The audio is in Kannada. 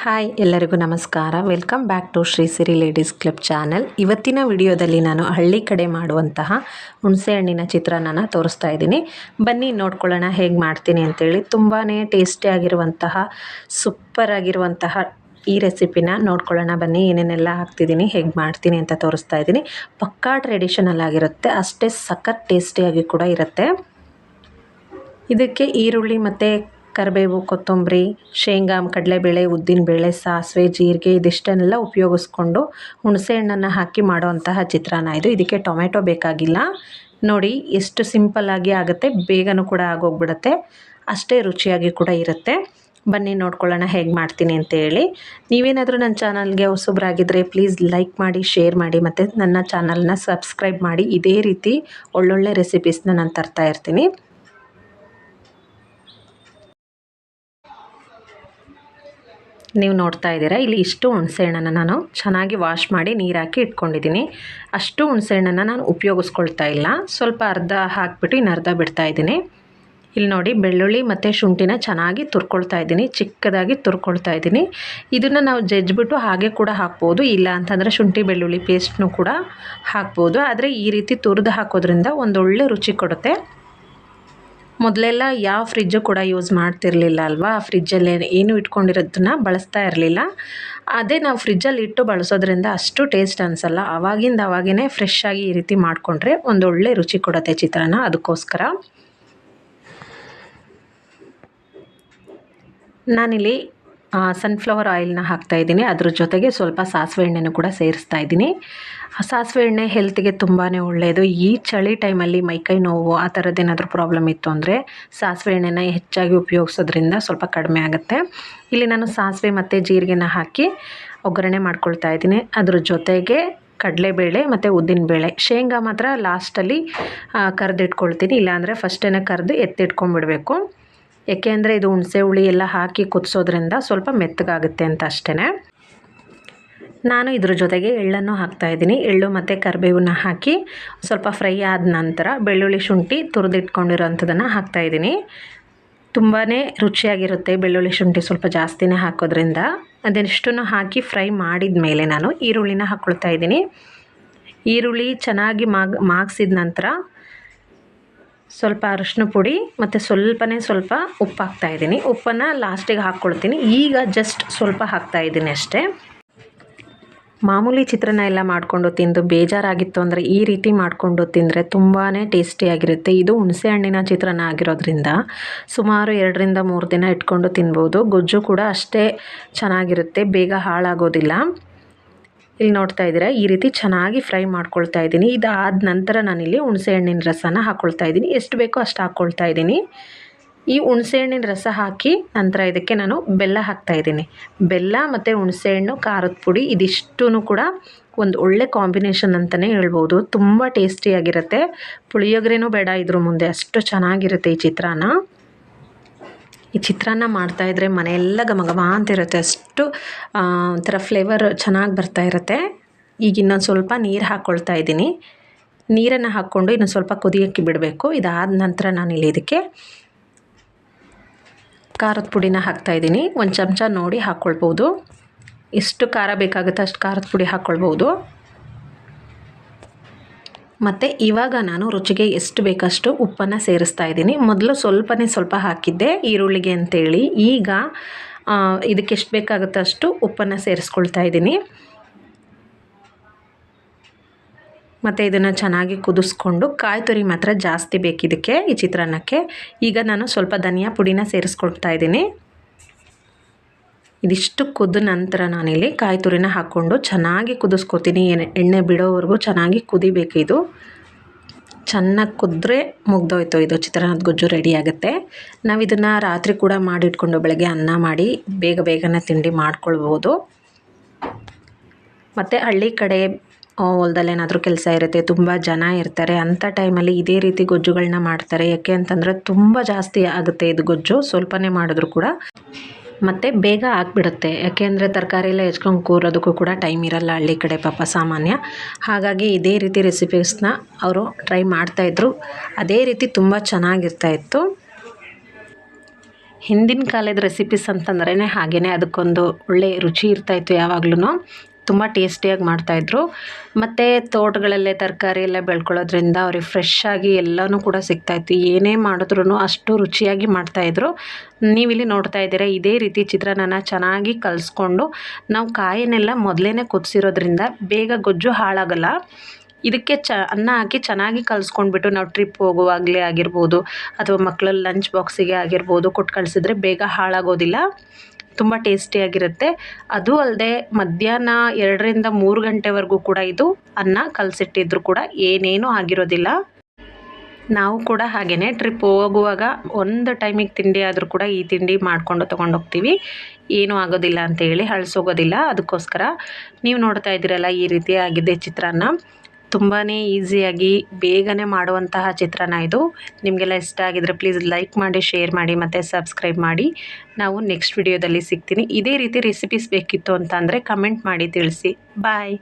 ಹಾಯ್ ಎಲ್ಲರಿಗೂ ನಮಸ್ಕಾರ. Welcome back to Shri Siri ladies club channel. ಇವತ್ತಿನ ವಿಡಿಯೋದಲ್ಲಿ ನಾನು ಹಳ್ಳಿ ಕಡೆ ಮಾಡುವಂತಹ ಹುಣಸೆ ಹಣ್ಣಿನ ಚಿತ್ರಾನ್ನ ತೋರಿಸ್ತಾ ಇದ್ದೀನಿ. ಬನ್ನಿ ನೋಡ್ಕೊಳ್ಳೋಣ ಹೇಗೆ ಮಾಡ್ತೀನಿ ಅಂತೇಳಿ. ತುಂಬಾ ಟೇಸ್ಟಿಯಾಗಿರುವಂತಹ ಸೂಪರ್ ಆಗಿರುವಂತಹ ಈ ರೆಸಿಪಿನ ನೋಡ್ಕೊಳ್ಳೋಣ ಬನ್ನಿ. ಏನೇನೆಲ್ಲ ಹಾಕ್ತಿದ್ದೀನಿ, ಹೇಗೆ ಮಾಡ್ತೀನಿ ಅಂತ ತೋರಿಸ್ತಾ ಇದ್ದೀನಿ. ಪಕ್ಕಾ ಟ್ರೆಡಿಷನಲ್ ಆಗಿರುತ್ತೆ, ಅಷ್ಟೇ ಸಖತ್ ಟೇಸ್ಟಿಯಾಗಿ ಕೂಡ ಇರುತ್ತೆ. ಇದಕ್ಕೆ ಈರುಳ್ಳಿ ಮತ್ತು ಕರಿಬೇವು, ಕೊತ್ತಂಬರಿ, ಶೇಂಗಾ, ಕಡಲೆಬೇಳೆ, ಉದ್ದಿನಬೇಳೆ, ಸಾಸಿವೆ, ಜೀರಿಗೆ ಇದಿಷ್ಟನ್ನೆಲ್ಲ ಉಪಯೋಗಿಸ್ಕೊಂಡು ಹುಣಸೆ ಹಣ್ಣನ್ನು ಹಾಕಿ ಮಾಡುವಂತಹ ಚಿತ್ರಾನ್ನ ಇದು. ಇದಕ್ಕೆ ಟೊಮೆಟೊ ಬೇಕಾಗಿಲ್ಲ. ನೋಡಿ ಎಷ್ಟು ಸಿಂಪಲ್ಲಾಗಿ ಆಗುತ್ತೆ, ಬೇಗನೂ ಕೂಡ ಆಗೋಗ್ಬಿಡುತ್ತೆ, ಅಷ್ಟೇ ರುಚಿಯಾಗಿ ಕೂಡ ಇರುತ್ತೆ. ಬನ್ನಿ ನೋಡ್ಕೊಳ್ಳೋಣ ಹೇಗೆ ಮಾಡ್ತೀನಿ ಅಂತೇಳಿ. ನೀವೇನಾದರೂ ನನ್ನ ಚಾನಲ್ಗೆ ಹೊಸಬ್ರಾಗಿದ್ದರೆ ಪ್ಲೀಸ್ ಲೈಕ್ ಮಾಡಿ, ಶೇರ್ ಮಾಡಿ ಮತ್ತು ನನ್ನ ಚಾನಲ್ನ ಸಬ್ಸ್ಕ್ರೈಬ್ ಮಾಡಿ. ಇದೇ ರೀತಿ ಒಳ್ಳೊಳ್ಳೆ ರೆಸಿಪೀಸ್ನ ನಾನು ತರ್ತಾ ಇರ್ತೀನಿ. ನೀವು ನೋಡ್ತಾ ಇದ್ದೀರಾ, ಇಲ್ಲಿ ಇಷ್ಟು ಹುಣಸೆಹಣ್ಣನ್ನು ನಾನು ಚೆನ್ನಾಗಿ ವಾಶ್ ಮಾಡಿ ನೀರು ಹಾಕಿ ಇಟ್ಕೊಂಡಿದ್ದೀನಿ. ಅಷ್ಟು ಹುಣಸೆಹಣ್ಣನ್ನು ನಾನು ಉಪಯೋಗಿಸ್ಕೊಳ್ತಾ ಇಲ್ಲ, ಸ್ವಲ್ಪ ಅರ್ಧ ಹಾಕಿಬಿಟ್ಟು ಇನ್ನು ಅರ್ಧ ಬಿಡ್ತಾ ಇದ್ದೀನಿ. ಇಲ್ಲಿ ನೋಡಿ, ಬೆಳ್ಳುಳ್ಳಿ ಮತ್ತು ಶುಂಠಿನ ಚೆನ್ನಾಗಿ ತುರ್ಕೊಳ್ತಾ ಇದ್ದೀನಿ, ಚಿಕ್ಕದಾಗಿ ತುರ್ಕೊಳ್ತಾ ಇದ್ದೀನಿ. ಇದನ್ನು ನಾವು ಜಜ್ಜಿಬಿಟ್ಟು ಹಾಗೆ ಕೂಡ ಹಾಕ್ಬೋದು, ಇಲ್ಲ ಅಂತಂದರೆ ಶುಂಠಿ ಬೆಳ್ಳುಳ್ಳಿ ಪೇಸ್ಟ್ನೂ ಕೂಡ ಹಾಕ್ಬೋದು. ಆದರೆ ಈ ರೀತಿ ತುರಿದು ಹಾಕೋದ್ರಿಂದ ಒಂದೊಳ್ಳೆ ರುಚಿ ಕೊಡುತ್ತೆ. ಮೊದಲೆಲ್ಲ ಯಾವ ಫ್ರಿಜ್ಜು ಕೂಡ ಯೂಸ್ ಮಾಡ್ತಿರಲಿಲ್ಲ ಅಲ್ವಾ, ಫ್ರಿಜ್ಜಲ್ಲಿ ಏನು ಇಟ್ಕೊಂಡಿರೋದನ್ನ ಬಳಸ್ತಾ ಇರಲಿಲ್ಲ. ಅದೇ ನಾವು ಫ್ರಿಜ್ಜಲ್ಲಿ ಇಟ್ಟು ಬಳಸೋದ್ರಿಂದ ಅಷ್ಟು ಟೇಸ್ಟ್ ಅನಿಸಲ್ಲ. ಅವಾಗಿಂದ ಫ್ರೆಶ್ ಆಗಿ ಈ ರೀತಿ ಮಾಡಿಕೊಂಡ್ರೆ ಒಂದೊಳ್ಳೆ ರುಚಿ ಕೊಡುತ್ತೆ ಚಿತ್ರಾನ್ನ. ಅದಕ್ಕೋಸ್ಕರ ನಾನಿಲ್ಲಿ ಸನ್ಫ್ಲವರ್ ಆಯಿಲ್ನ ಹಾಕ್ತಾಯಿದ್ದೀನಿ. ಅದ್ರ ಜೊತೆಗೆ ಸ್ವಲ್ಪ ಸಾಸಿವೆ ಎಣ್ಣೆನೂ ಕೂಡ ಸೇರಿಸ್ತಾ ಇದ್ದೀನಿ. ಸಾಸಿವೆ ಎಣ್ಣೆ ಹೆಲ್ತ್ಗೆ ತುಂಬಾ ಒಳ್ಳೆಯದು. ಈ ಚಳಿ ಟೈಮಲ್ಲಿ ಮೈಕೈ ನೋವು ಆ ಥರದ್ದೇನಾದರೂ ಪ್ರಾಬ್ಲಮ್ ಇತ್ತು ಅಂದರೆ ಸಾಸಿವೆ ಎಣ್ಣೆನ ಹೆಚ್ಚಾಗಿ ಉಪಯೋಗಿಸೋದ್ರಿಂದ ಸ್ವಲ್ಪ ಕಡಿಮೆ ಆಗುತ್ತೆ. ಇಲ್ಲಿ ನಾನು ಸಾಸಿವೆ ಮತ್ತು ಜೀರಿಗೆನ ಹಾಕಿ ಒಗ್ಗರಣೆ ಮಾಡ್ಕೊಳ್ತಾ ಇದ್ದೀನಿ. ಅದ್ರ ಜೊತೆಗೆ ಕಡಲೆಬೇಳೆ ಮತ್ತು ಉದ್ದಿನಬೇಳೆ, ಶೇಂಗಾ ಮಾತ್ರ ಲಾಸ್ಟಲ್ಲಿ ಕರೆದಿಟ್ಕೊಳ್ತೀನಿ, ಇಲ್ಲಾಂದರೆ ಫಸ್ಟೇ ಕರೆದು ಎತ್ತಿಟ್ಕೊಂಡ್ಬಿಡಬೇಕು. ಏಕೆ ಅಂದರೆ ಇದು ಹುಣಸೆ ಹುಳಿ ಎಲ್ಲ ಹಾಕಿ ಕುದಿಸೋದ್ರಿಂದ ಸ್ವಲ್ಪ ಮೆತ್ತಗಾಗುತ್ತೆ ಅಂತ ಅಷ್ಟೇ. ನಾನು ಇದ್ರ ಜೊತೆಗೆ ಎಳ್ಳನ್ನು ಹಾಕ್ತಾಯಿದ್ದೀನಿ. ಎಳ್ಳು ಮತ್ತು ಕರಿಬೇವನ್ನ ಹಾಕಿ ಸ್ವಲ್ಪ ಫ್ರೈ ಆದ ನಂತರ ಬೆಳ್ಳುಳ್ಳಿ ಶುಂಠಿ ತುರಿದಿಟ್ಕೊಂಡಿರೋಂಥದ್ದನ್ನು ಹಾಕ್ತಾಯಿದ್ದೀನಿ. ತುಂಬಾ ರುಚಿಯಾಗಿರುತ್ತೆ ಬೆಳ್ಳುಳ್ಳಿ ಶುಂಠಿ ಸ್ವಲ್ಪ ಜಾಸ್ತಿನೇ ಹಾಕೋದ್ರಿಂದ. ಅದೆಷ್ಟನ್ನು ಹಾಕಿ ಫ್ರೈ ಮಾಡಿದ ಮೇಲೆ ನಾನು ಈರುಳ್ಳಿನ ಹಾಕ್ಕೊಳ್ತಾ ಇದ್ದೀನಿ. ಈರುಳ್ಳಿ ಚೆನ್ನಾಗಿ ಮಾಗಿಸಿದ ನಂತರ ಸ್ವಲ್ಪ ಅರಿಶಿನ ಪುಡಿ ಮತ್ತು ಸ್ವಲ್ಪ ಉಪ್ಪು ಹಾಕ್ತಾಯಿದ್ದೀನಿ. ಉಪ್ಪನ್ನು ಲಾಸ್ಟಿಗೆ ಹಾಕ್ಕೊಳ್ತೀನಿ. ಈಗ ಜಸ್ಟ್ ಸ್ವಲ್ಪ ಹಾಕ್ತಾಯಿದ್ದೀನಿ ಅಷ್ಟೇ. ಮಾಮೂಲಿ ಚಿತ್ರಾನ್ನ ಎಲ್ಲ ಮಾಡಿಕೊಂಡು ತಿಂದು ಬೇಜಾರಾಗಿತ್ತು ಅಂದರೆ ಈ ರೀತಿ ಮಾಡಿಕೊಂಡು ತಿಂದರೆ ತುಂಬಾ ಟೇಸ್ಟಿಯಾಗಿರುತ್ತೆ. ಇದು ಹುಣಸೆ ಹಣ್ಣಿನ ಚಿತ್ರಾನ್ನ ಆಗಿರೋದ್ರಿಂದ ಸುಮಾರು 2ರಿಂದ 3 ದಿನ ಇಟ್ಕೊಂಡು ತಿನ್ಬೋದು. ಗೊಜ್ಜು ಕೂಡ ಅಷ್ಟೇ ಚೆನ್ನಾಗಿರುತ್ತೆ, ಬೇಗ ಹಾಳಾಗೋದಿಲ್ಲ. ಇಲ್ಲಿ ನೋಡ್ತಾ ಇದ್ದೀರಾ, ಈ ರೀತಿ ಚೆನ್ನಾಗಿ ಫ್ರೈ ಮಾಡ್ಕೊಳ್ತಾ ಇದ್ದೀನಿ. ಇದಾದ ನಂತರ ನಾನಿಲ್ಲಿ ಹುಣಸೆ ಹಣ್ಣಿನ ರಸನ ಹಾಕ್ಕೊಳ್ತಾ ಇದ್ದೀನಿ. ಎಷ್ಟು ಬೇಕೋ ಅಷ್ಟು ಹಾಕ್ಕೊಳ್ತಾ ಇದ್ದೀನಿ. ಈ ಹುಣಸೆ ಹಣ್ಣಿನ ರಸ ಹಾಕಿ ನಂತರ ಇದಕ್ಕೆ ನಾನು ಬೆಲ್ಲ ಹಾಕ್ತಾಯಿದ್ದೀನಿ. ಬೆಲ್ಲ ಮತ್ತು ಹುಣಸೆಹಣ್ಣು, ಖಾರದ ಪುಡಿ ಇದಿಷ್ಟೂ ಕೂಡ ಒಂದು ಒಳ್ಳೆ ಕಾಂಬಿನೇಷನ್ ಅಂತಲೇ ಹೇಳ್ಬೋದು. ತುಂಬ ಟೇಸ್ಟಿಯಾಗಿರುತ್ತೆ. ಪುಳಿಯೋಗರೆನೂ ಬೇಡ ಇದ್ರ ಮುಂದೆ, ಅಷ್ಟು ಚೆನ್ನಾಗಿರುತ್ತೆ ಈ ಚಿತ್ರಾನ್ನ. ಈ ಚಿತ್ರಾನ್ನ ಮಾಡ್ತಾಯಿದ್ರೆ ಮನೆಯೆಲ್ಲ ಘಮ ಅಂತಿರುತ್ತೆ, ಅಷ್ಟು ಒಂಥರ ಫ್ಲೇವರ್ ಚೆನ್ನಾಗಿ ಬರ್ತಾ ಇರುತ್ತೆ. ಈಗ ಇನ್ನೊಂದು ಸ್ವಲ್ಪ ನೀರು ಹಾಕ್ಕೊಳ್ತಾ ಇದ್ದೀನಿ. ನೀರನ್ನು ಹಾಕ್ಕೊಂಡು ಇನ್ನೊಂದು ಸ್ವಲ್ಪ ಕುದಿಯೋಕ್ಕೆ ಬಿಡಬೇಕು. ಇದಾದ ನಂತರ ನಾನಿಲ್ಲಿ ಇದಕ್ಕೆ ಖಾರದ ಪುಡಿನ ಹಾಕ್ತಾಯಿದ್ದೀನಿ. ಒಂದು ಚಮಚ ನೋಡಿ ಹಾಕ್ಕೊಳ್ಬೋದು, ಎಷ್ಟು ಖಾರ ಬೇಕಾಗುತ್ತೆ ಅಷ್ಟು ಖಾರದ ಪುಡಿ ಹಾಕ್ಕೊಳ್ಬೋದು. ಮತ್ತು ಇವಾಗ ನಾನು ರುಚಿಗೆ ಎಷ್ಟು ಬೇಕಷ್ಟು ಉಪ್ಪನ್ನು ಸೇರಿಸ್ತಾ ಇದ್ದೀನಿ. ಮೊದಲು ಸ್ವಲ್ಪ ಹಾಕಿದ್ದೆ ಈರುಳ್ಳಿಗೆ ಅಂತೇಳಿ, ಈಗ ಇದಕ್ಕೆ ಎಷ್ಟು ಬೇಕಾಗುತ್ತೆ ಅಷ್ಟು ಉಪ್ಪನ್ನು ಸೇರಿಸ್ಕೊಳ್ತಾ ಇದ್ದೀನಿ. ಮತ್ತು ಇದನ್ನು ಚೆನ್ನಾಗಿ ಕುದಿಸ್ಕೊಂಡು, ಕಾಯಿ ತುರಿ ಮಾತ್ರ ಜಾಸ್ತಿ ಬೇಕಿದ್ದಕ್ಕೆ ಈ ಚಿತ್ರಾನ್ನಕ್ಕೆ. ಈಗ ನಾನು ಸ್ವಲ್ಪ ಧನಿಯಾ ಪುಡಿನ ಸೇರಿಸ್ಕೊಳ್ತಾ ಇದ್ದೀನಿ. ಇದಿಷ್ಟು ಕುದ ನಂತರ ನಾನಿಲ್ಲಿ ಕಾಯಿ ತುರಿನ ಹಾಕ್ಕೊಂಡು ಚೆನ್ನಾಗಿ ಕುದಿಸ್ಕೊತೀನಿ. ಎಣ್ಣೆ ಬಿಡೋವರೆಗೂ ಚೆನ್ನಾಗಿ ಕುದಿಬೇಕು. ಇದು ಚೆನ್ನಾಗಿ ಕುದ್ರೆ ಮುಗ್ದೋಯ್ತು, ಇದು ಚಿತ್ರಾನ್ನದ ಗೊಜ್ಜು ರೆಡಿ ಆಗುತ್ತೆ. ನಾವು ಇದನ್ನು ರಾತ್ರಿ ಕೂಡ ಮಾಡಿಟ್ಕೊಂಡು ಬೆಳಗ್ಗೆ ಅನ್ನ ಮಾಡಿ ಬೇಗನೆ ತಿಂಡಿ ಮಾಡ್ಕೊಳ್ಬೋದು. ಮತ್ತು ಹಳ್ಳಿ ಕಡೆ ಹೊಲದಲ್ಲಿ ಏನಾದರೂ ಕೆಲಸ ಇರುತ್ತೆ, ತುಂಬ ಜನ ಇರ್ತಾರೆ, ಅಂಥ ಟೈಮಲ್ಲಿ ಇದೇ ರೀತಿ ಗೊಜ್ಜುಗಳನ್ನ ಮಾಡ್ತಾರೆ. ಯಾಕೆ ಅಂತಂದರೆ ತುಂಬ ಜಾಸ್ತಿ ಆಗುತ್ತೆ ಇದು ಗೊಜ್ಜು, ಸ್ವಲ್ಪನೇ ಮಾಡಿದ್ರು ಕೂಡ. ಮತ್ತು ಬೇಗ ಆಗಿಬಿಡುತ್ತೆ, ಯಾಕೆಂದರೆ ತರಕಾರಿ ಎಲ್ಲ ಹೆಚ್ಕೊಂಡು ಕೂರೋದಕ್ಕೂ ಕೂಡ ಟೈಮ್ ಇರಲ್ಲ ಹಳ್ಳಿ ಕಡೆ ಪಾಪ ಸಾಮಾನ್ಯ. ಹಾಗಾಗಿ ಇದೇ ರೀತಿ ರೆಸಿಪೀಸ್ನ ಅವರು ಟ್ರೈ ಮಾಡ್ತಾಯಿದ್ರು. ಅದೇ ರೀತಿ ತುಂಬ ಚೆನ್ನಾಗಿರ್ತಾಯಿತ್ತು. ಹಿಂದಿನ ಕಾಲದ ರೆಸಿಪೀಸ್ ಅಂತಂದ್ರೇ ಹಾಗೆಯೇ ಅದಕ್ಕೊಂದು ಒಳ್ಳೆ ರುಚಿ ಇರ್ತಾಯಿತ್ತು. ಯಾವಾಗ್ಲೂ ತುಂಬ ಟೇಸ್ಟಿಯಾಗಿ ಮಾಡ್ತಾಯಿದ್ರು. ಮತ್ತು ತೋಟಗಳಲ್ಲೇ ತರಕಾರಿ ಎಲ್ಲ ಬೆಳ್ಕೊಳ್ಳೋದ್ರಿಂದ ಅವ್ರಿಗೆ ಫ್ರೆಶ್ ಆಗಿ ಎಲ್ಲನೂ ಕೂಡ ಸಿಗ್ತಾಯಿತ್ತು. ಏನೇ ಮಾಡಿದ್ರೂ ಅಷ್ಟು ರುಚಿಯಾಗಿ ಮಾಡ್ತಾಯಿದ್ರು. ನೀವಿಲ್ಲಿ ನೋಡ್ತಾ ಇದ್ದೀರಾ, ಇದೇ ರೀತಿ ಚಿತ್ರಾನ್ನನ ಚೆನ್ನಾಗಿ ಕಲಿಸ್ಕೊಂಡು ನಾವು ಕಾಯಿನೆಲ್ಲ ಮೊದಲೇ ಕುದಿಸಿರೋದ್ರಿಂದ ಬೇಗ ಗೊಜ್ಜು ಹಾಳಾಗಲ್ಲ. ಇದಕ್ಕೆ ಅನ್ನ ಹಾಕಿ ಚೆನ್ನಾಗಿ ಕಲಿಸ್ಕೊಂಡ್ಬಿಟ್ಟು ನಾವು ಟ್ರಿಪ್ ಹೋಗುವಾಗಲೇ ಆಗಿರ್ಬೋದು ಅಥವಾ ಮಕ್ಕಳ ಲಂಚ್ ಬಾಕ್ಸಿಗೆ ಆಗಿರ್ಬೋದು ಕೊಟ್ಟು ಕಳಿಸಿದ್ರೆ ಬೇಗ ಹಾಳಾಗೋದಿಲ್ಲ, ತುಂಬ ಟೇಸ್ಟಿಯಾಗಿರುತ್ತೆ. ಅದು ಅಲ್ಲದೆ ಮಧ್ಯಾಹ್ನ 2ರಿಂದ 3 ಗಂಟೆವರೆಗೂ ಕೂಡ ಇದು ಅನ್ನ ಕಲಸಿಟ್ಟಿದ್ರು ಕೂಡ ಏನೇನೂ ಆಗಿರೋದಿಲ್ಲ. ನಾವು ಕೂಡ ಹಾಗೆಯೇ ಟ್ರಿಪ್ ಹೋಗುವಾಗ ಒಂದು ಟೈಮಿಗೆ ತಿಂಡಿ ಆದರೂ ಕೂಡ ಈ ತಿಂಡಿ ಮಾಡಿಕೊಂಡು ತೊಗೊಂಡೋಗ್ತೀವಿ, ಏನೂ ಆಗೋದಿಲ್ಲ ಅಂತೇಳಿ, ಹಳಸೋಗೋದಿಲ್ಲ. ಅದಕ್ಕೋಸ್ಕರ ನೀವು ನೋಡ್ತಾ ಇದ್ದೀರಲ್ಲ, ಈ ರೀತಿ ಆಗಿದೆ ಚಿತ್ರಾನ್ನ. ತುಂಬಾ ಈಸಿಯಾಗಿ ಬೇಗನೆ ಮಾಡುವಂತಹ ಚಿತ್ರಾನ್ನ ಇದು. ನಿಮಗೆಲ್ಲ ಇಷ್ಟ ಆಗಿದ್ರೆ ಪ್ಲೀಸ್ ಲೈಕ್ ಮಾಡಿ, ಶೇರ್ ಮಾಡಿ ಮತ್ತು ಸಬ್ಸ್ಕ್ರೈಬ್ ಮಾಡಿ. ನಾವು ನೆಕ್ಸ್ಟ್ ವಿಡಿಯೋದಲ್ಲಿ ಸಿಗ್ತೀನಿ. ಇದೇ ರೀತಿ ರೆಸಿಪೀಸ್ ಬೇಕಿತ್ತು ಅಂತ ಅಂದರೆ ಕಮೆಂಟ್ ಮಾಡಿ ತಿಳಿಸಿ. ಬಾಯ್.